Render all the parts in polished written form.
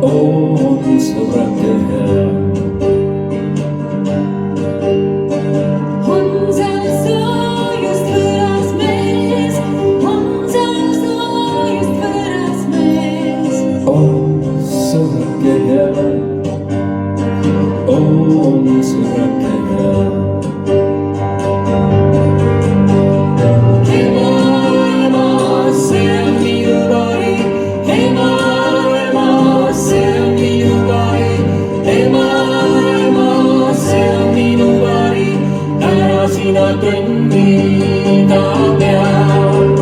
on sõbrake. On seal soojust võõras mees, on seal soojust võõras mees. On sõbrake, on sõbrake. Sina kõnnida pead.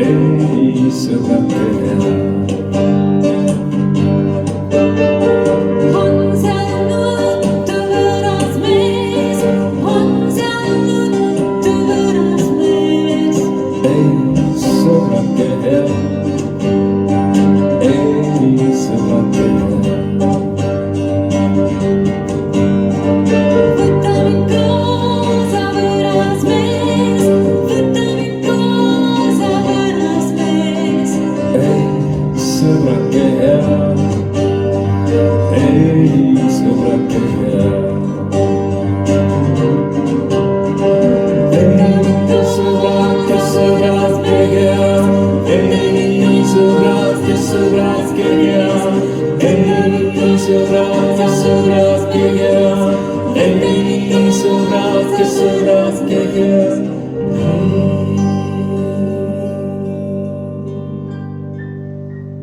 Ei sõbrake. On seal nuttu võõras mees, on seal nuttu võõras mees. Ei sõbrake, ei sõbrake. Võta mind kaasa võõras mees, võta mind kaasa võõras mees. Ei sõbrake, ei sõbrake. Ei sõbrad, kes sõbrad keegi, ei sõbrad, kes sõbrad keegi, ei sõbrad, kes sõbrad keegi, ei sõbrad, kes sõbrad keegi.